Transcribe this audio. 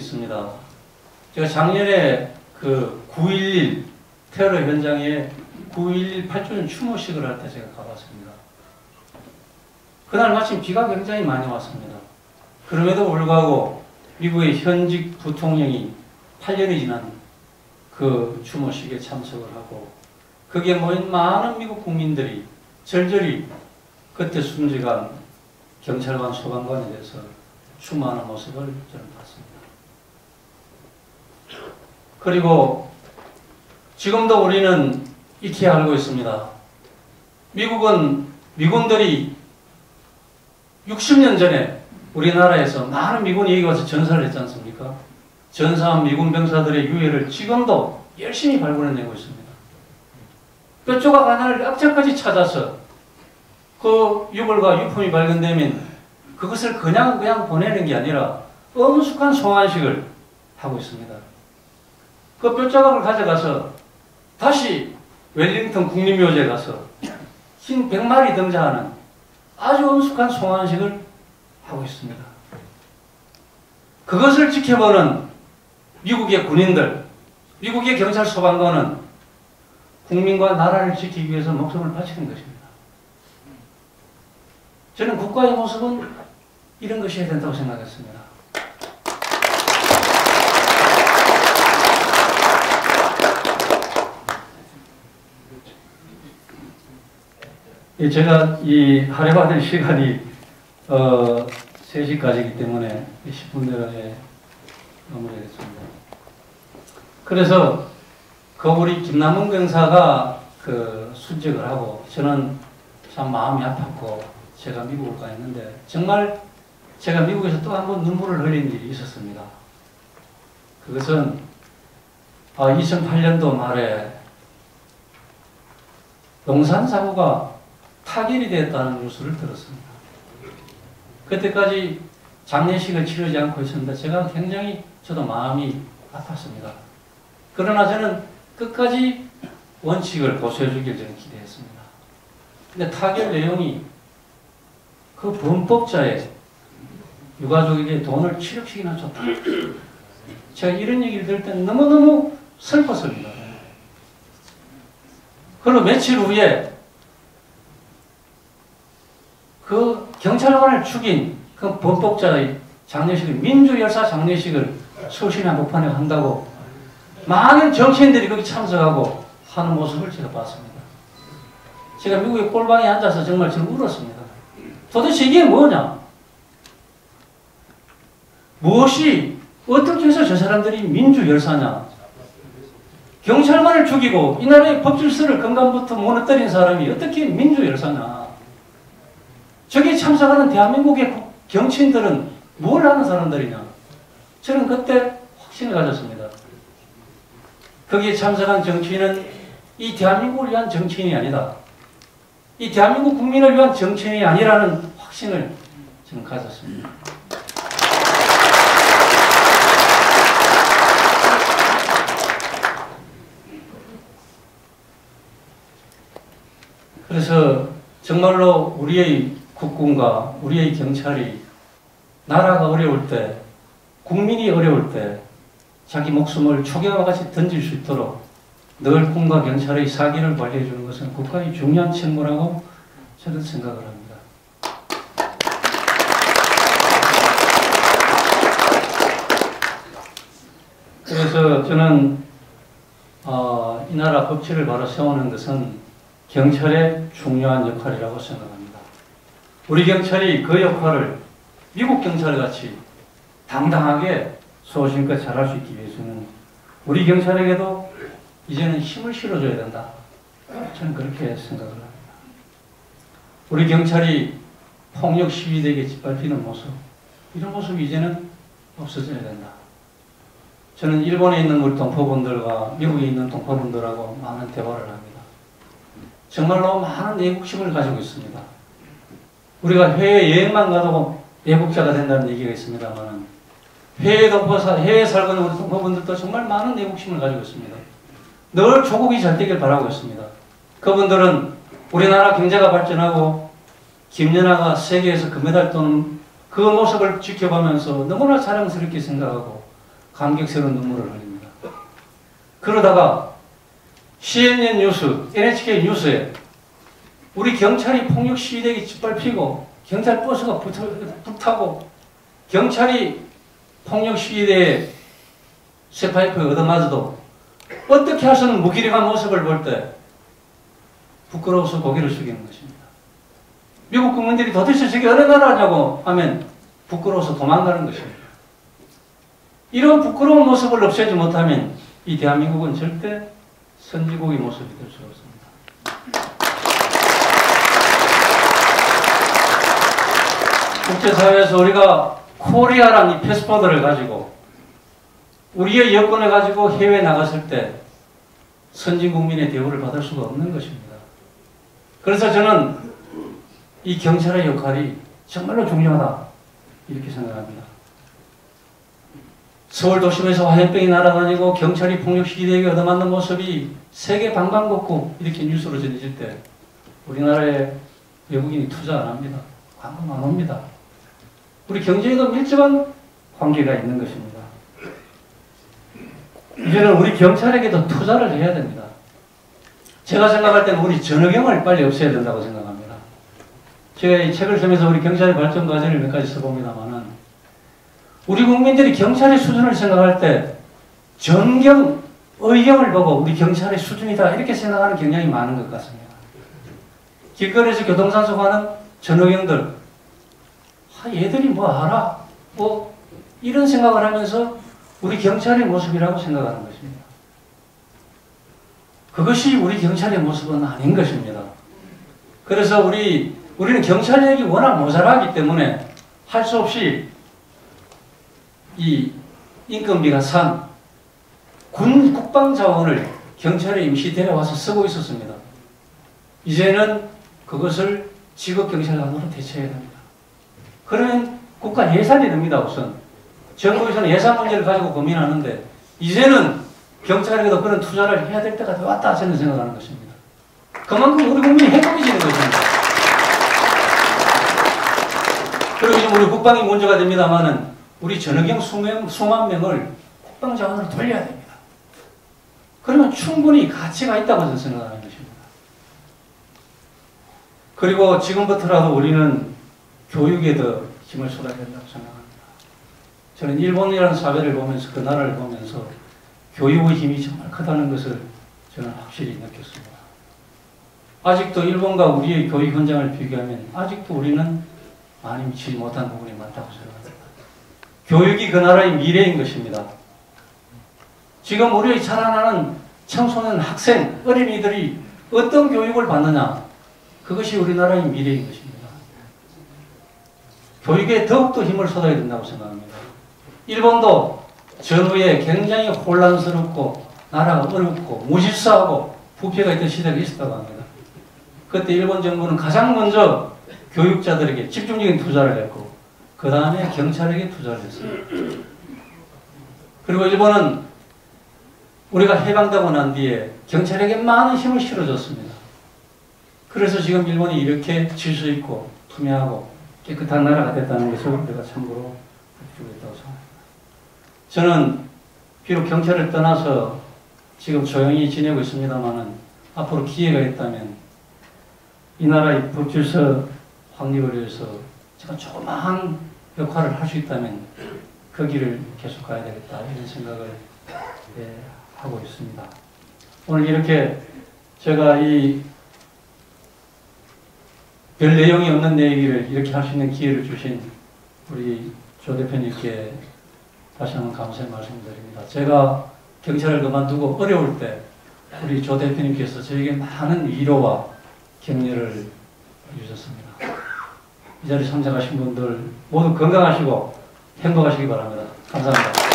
있습니다. 제가 작년에 그 9.11 테러 현장에 9.11 8주년 추모식을 할 때 제가 가봤습니다. 그날 마침 비가 굉장히 많이 왔습니다. 그럼에도 불구하고 미국의 현직 부통령이 8년이 지난 그 추모식에 참석을 하고 거기에 모인 많은 미국 국민들이 절절히 그때 순직한 경찰관, 소방관에 대해서 추모하는 모습을 저는 봤습니다. 그리고 지금도 우리는 익히 알고 있습니다. 미국은 미군들이 60년 전에 우리나라에서 많은 미군이 여기 와서 전사를 했지 않습니까? 전사한 미군 병사들의 유해를 지금도 열심히 발굴해내고 있습니다. 뼈 조각 하나를 악착까지 찾아서 그 유골과 유품이 발견되면 그것을 그냥 보내는 게 아니라 엄숙한 송환식을 하고 있습니다. 그 뼈 조각을 가져가서 다시 웰링턴 국립묘지에 가서 흰 100마리 등장하는 아주 엄숙한 송환식을 하고 있습니다. 그것을 지켜보는 미국의 군인들, 미국의 경찰 소방관은 국민과 나라를 지키기 위해서 목숨을 바치는 것입니다. 저는 국가의 모습은 이런 것이어야 된다고 생각했습니다. 제가 이 할애받을 시간이 3시까지이기 때문에 10분 내에 마무리하겠습니다. 그래서 그 우리 김남훈 병사가 그 순직을 하고 저는 참 마음이 아팠고 제가 미국을 가 있는데 정말 제가 미국에서 또 한 번 눈물을 흘린 일이 있었습니다. 그것은 2008년도 말에 용산사고가 타결이 됐다는 뉴스를 들었습니다. 그때까지 장례식을 치르지 않고 있었는데 제가 굉장히 저도 마음이 아팠습니다. 그러나 저는 끝까지 원칙을 고수해 주길 저는 기대했습니다. 근데 타결 내용이 그 범법자의 유가족에게 돈을 7억씩이나 줬다. 제가 이런 얘기를 들을 때 너무너무 슬펐습니다. 그리고 며칠 후에 그 경찰관을 죽인 그 범법자의 장례식을, 민주열사 장례식을 서울시내 한복판에 한다고 많은 정치인들이 거기 참석하고 하는 모습을 제가 봤습니다. 제가 미국의 꼴방에 앉아서 정말 저는 울었습니다. 도대체 이게 뭐냐? 무엇이, 어떻게 해서 저 사람들이 민주열사냐? 경찰관을 죽이고 이 나라의 법질서를 근간부터 무너뜨린 사람이 어떻게 민주열사냐? 저기 참석하는 대한민국의 정치인들은 뭘 하는 사람들이냐? 저는 그때 확신을 가졌습니다. 거기에 참석한 정치인은 이 대한민국을 위한 정치인이 아니다. 이 대한민국 국민을 위한 정치인이 아니라는 확신을 저는 가졌습니다. 그래서 정말로 우리의 국군과 우리의 경찰이 나라가 어려울 때, 국민이 어려울 때 자기 목숨을 초계와 같이 던질 수 있도록 늘 군과 경찰의 사기를 관리해 주는 것은 국가의 중요한 책무라고 저는 생각을 합니다. 그래서 저는 이 나라 법치를 바로 세우는 것은 경찰의 중요한 역할이라고 생각합니다. 우리 경찰이 그 역할을 미국 경찰같이 당당하게 소신껏 잘할 수 있기 위해서는 우리 경찰에게도 이제는 힘을 실어줘야 된다. 저는 그렇게 생각을 합니다. 우리 경찰이 폭력 시위대에게 짓밟히는 모습, 이런 모습이 이제는 없어져야 된다. 저는 일본에 있는 우리 동포분들과 미국에 있는 동포분들하고 많은 대화를 합니다. 정말로 많은 애국심을 가지고 있습니다. 우리가 해외여행만 가도 애국자가 된다는 얘기가 있습니다만 해외에 살고 있는 우리 동포분들도 정말 많은 애국심을 가지고 있습니다. 늘 조국이 잘 되길 바라고 있습니다. 그분들은 우리나라 경제가 발전하고 김연아가 세계에서 금메달 따는 그 모습을 지켜보면서 너무나 자랑스럽게 생각하고 감격스러운 눈물을 흘립니다. 그러다가 CNN 뉴스, NHK 뉴스에 우리 경찰이 폭력 시위대기 짓밟히고 경찰 버스가 불타고 경찰이 폭력 시위대에 쇠파이프에 얻어맞아도 어떻게 해서는 무기력한 모습을 볼 때 부끄러워서 고개를 숙이는 것입니다. 미국 국민들이 도대체 저게 어느 나라냐고 하면 부끄러워서 도망가는 것입니다. 이런 부끄러운 모습을 없애지 못하면 이 대한민국은 절대 선진국의 모습이 될 수 없습니다. 국제사회에서 우리가 코리아라는 이 패스포드를 가지고 우리의 여권을 가지고 해외에 나갔을 때 선진국민의 대우를 받을 수가 없는 것입니다. 그래서 저는 이 경찰의 역할이 정말로 중요하다 이렇게 생각합니다. 서울 도심에서 화염병이 날아다니고 경찰이 폭력 시위대에게 얻어맞는 모습이 세계 방방곡곡 이렇게 뉴스로 전해질 때 우리나라에 외국인이 투자 안 합니다. 관광 안 옵니다. 우리 경제에도 밀접한 관계가 있는 것입니다. 이제는 우리 경찰에게도 투자를 해야 됩니다. 제가 생각할 때는 우리 전역경을 빨리 없애야 된다고 생각합니다. 제가 이 책을 쓰면서 우리 경찰의 발전 과제를 몇 가지 써봅니다만은 우리 국민들이 경찰의 수준을 생각할 때 전경, 의경을 보고 우리 경찰의 수준이다 이렇게 생각하는 경향이 많은 것 같습니다. 길거리에서 교통사고 하는 전역경들 얘들이 뭐 알아? 뭐 이런 생각을 하면서 우리 경찰의 모습이라고 생각하는 것입니다. 그것이 우리 경찰의 모습은 아닌 것입니다. 그래서 우리는 경찰력이 워낙 모자라기 때문에 할 수 없이 이 인건비가 산 군 국방 자원을 경찰에 임시 데려와서 쓰고 있었습니다. 이제는 그것을 직업경찰관으로 대체해야 됩니다. 그러면 국가 예산이 됩니다. 우선 정부에서는 예산 문제를 가지고 고민하는데 이제는 경찰에게도 그런 투자를 해야 될 때가 왔다 저는 생각하는 것입니다. 그만큼 우리 국민이 행복해지는 것입니다. 그리고 지금 우리 국방이 문제가 됩니다만은 우리 전역경 수만 명을 국방 자원으로 돌려야 됩니다. 그러면 충분히 가치가 있다고 저는 생각하는 것입니다. 그리고 지금부터라도 우리는 교육에 더 힘을 쏟아야 된다고 생각합니다. 저는 일본이라는 사회를 보면서 그 나라를 보면서 교육의 힘이 정말 크다는 것을 저는 확실히 느꼈습니다. 아직도 일본과 우리의 교육 현장을 비교하면 아직도 우리는 많이 미치지 못한 부분이 많다고 생각합니다. 교육이 그 나라의 미래인 것입니다. 지금 우리의 자라나는 청소년, 학생, 어린이들이 어떤 교육을 받느냐 그것이 우리나라의 미래인 것입니다. 교육에 더욱더 힘을 쏟아야 된다고 생각합니다. 일본도 전후에 굉장히 혼란스럽고 나라가 어렵고 무질서하고 부패가 있던 시대가 있었다고 합니다. 그때 일본 정부는 가장 먼저 교육자들에게 집중적인 투자를 했고 그 다음에 경찰에게 투자를 했습니다. 그리고 일본은 우리가 해방되고 난 뒤에 경찰에게 많은 힘을 실어줬습니다. 그래서 지금 일본이 이렇게 질서 있고 투명하고 깨끗한 나라가 됐다는 것을 우리가 참고로 느끼고 있다고 생각합니다. 저는 비록 경찰을 떠나서 지금 조용히 지내고 있습니다만은 앞으로 기회가 있다면 이 나라의 법질서 확립을 위해서 제가 조그마한 역할을 할 수 있다면 그 길을 계속 가야 되겠다 이런 생각을 하고 있습니다. 오늘 이렇게 제가 이 별 내용이 없는 내 얘기를 이렇게 할 수 있는 기회를 주신 우리 조 대표님께 다시 한번 감사의 말씀드립니다. 제가 경찰을 그만두고 어려울 때 우리 조 대표님께서 저에게 많은 위로와 격려를 주셨습니다. 이 자리에 참석하신 분들 모두 건강하시고 행복하시기 바랍니다. 감사합니다.